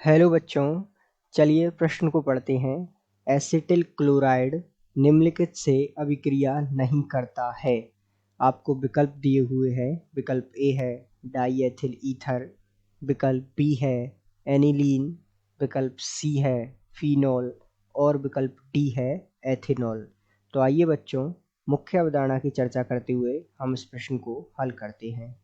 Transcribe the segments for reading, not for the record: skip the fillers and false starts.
Hello बच्चों, चलिए प्रश्न को पढ़ते हैं। एसिटिल क्लोराइड निम्नलिखित से अभिक्रिया नहीं करता है। आपको विकल्प दिए हुए हैं। विकल्प ए है डाईएथिल ईथर, विकल्प बी है एनिलीन, विकल्प सी है फिनोल और विकल्प डी है एथेनॉल। तो आइए बच्चों, मुख्य अवधारणा की चर्चा करते हुए हम इस प्रश्न को हल करते हैं।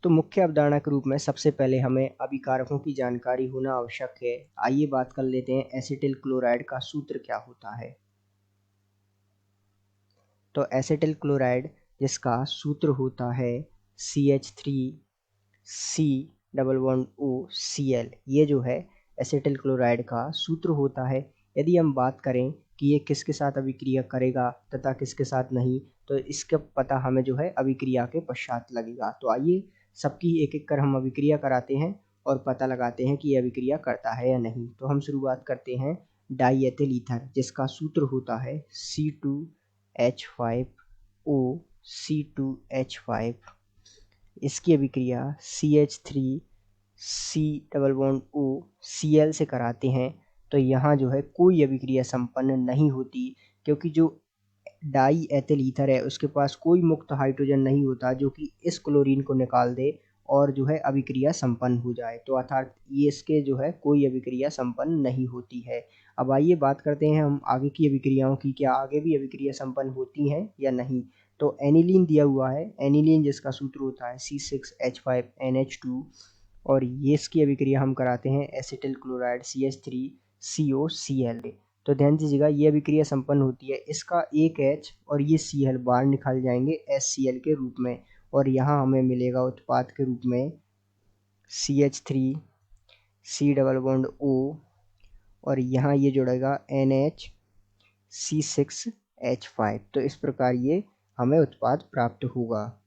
तो मुख्य अवधारणा के रूप में सबसे पहले हमें अभिकारकों की जानकारी होना आवश्यक है। आइए बात कर लेते हैं एसिटिल क्लोराइड का सूत्र क्या होता है। तो एसिटिल क्लोराइड जिसका सूत्र होता है CH3C++OCl, ये जो है एसिटिल क्लोराइड का सूत्र होता है। यदि हम बात करें कि ये किसके साथ अभिक्रिया करेगा तथा किसके साथ नहीं, तो इसका पता हमें जो है अभिक्रिया के पश्चात लगेगा। तो आइए सबकी एक एक कर हम अभिक्रिया कराते हैं और पता लगाते हैं कि ये अभिक्रिया करता है या नहीं। तो हम शुरुआत करते हैं डाईएथिल ईथर जिसका सूत्र होता है C2H5O, इसकी अभिक्रिया CH3C++OCl से कराते हैं। तो यहाँ जो है कोई अभिक्रिया संपन्न नहीं होती, क्योंकि जो डाई एथिल ईथर है उसके पास कोई मुक्त हाइड्रोजन नहीं होता जो कि इस क्लोरीन को निकाल दे और जो है अभिक्रिया संपन्न हो जाए। तो अर्थात ये इसके जो है कोई अभिक्रिया संपन्न नहीं होती है। अब आइए बात करते हैं हम आगे की अभिक्रियाओं की, क्या आगे भी अभिक्रिया संपन्न होती हैं या नहीं। तो एनिलीन दिया हुआ है, एनिलीन जिसका सूत्र होता है C6H5NH2 और ये इसकी अभिक्रिया हम कराते हैं एसिटिल क्लोराइड CH3COCl। तो ध्यान दीजिएगा ये अभिक्रिया संपन्न होती है, इसका एक H और ये Cl बाहर निकल जाएंगे HCl के रूप में और यहाँ हमें मिलेगा उत्पाद के रूप में CH3C++O और यहाँ ये जुड़ेगा NHC6H5। तो इस प्रकार ये हमें उत्पाद प्राप्त होगा।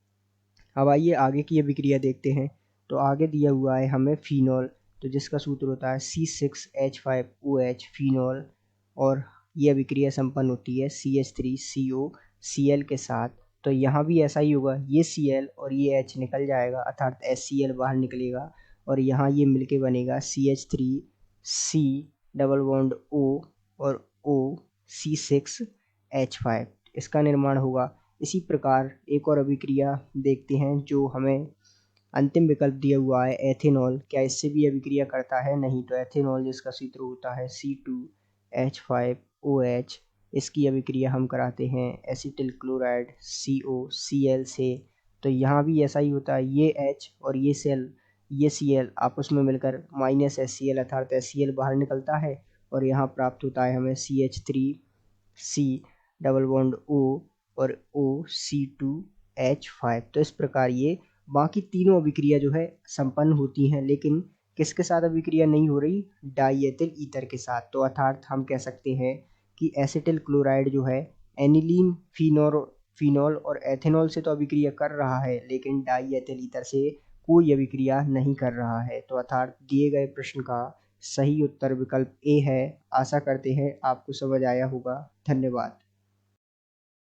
अब आइए आगे की अभिक्रिया देखते हैं। तो आगे दिया हुआ है हमें फिनोल, तो जिसका सूत्र होता है C6H5OH फिनोल और ये अभिक्रिया संपन्न होती है CH3COCl के साथ। तो यहाँ भी ऐसा ही होगा, ये Cl और ये H निकल जाएगा अर्थात HCl बाहर निकलेगा और यहाँ ये मिलके बनेगा CH3C++O और OC6H5, इसका निर्माण होगा। इसी प्रकार एक और अभिक्रिया देखते हैं जो हमें अंतिम विकल्प दिया हुआ है एथेनॉल, क्या इससे भी अभिक्रिया करता है? नहीं। तो एथेनॉल जिसका सूत्र होता है C2H5OH, इसकी अभिक्रिया हम कराते हैं एसिटिल क्लोराइड COCl से। तो यहाँ भी ऐसा ही होता है, ये H और ये Cl आपस में मिलकर -HCl अर्थात HCl बाहर निकलता है और यहाँ प्राप्त होता है हमें CH3C++O और OC2H5। तो इस प्रकार ये बाकी तीनों अभिक्रिया जो है संपन्न होती हैं, लेकिन किसके साथ अभिक्रिया नहीं हो रही? डाईएथिल ईथर के साथ। तो अर्थात हम कह सकते हैं कि एसिटिल क्लोराइड जो है एनिलीन, फिनोल और एथेनॉल से तो अभिक्रिया कर रहा है, लेकिन डाईएथिल ईथर से कोई अभिक्रिया नहीं कर रहा है। तो अर्थात दिए गए प्रश्न का सही उत्तर विकल्प ए है। आशा करते हैं आपको समझ आया होगा। धन्यवाद।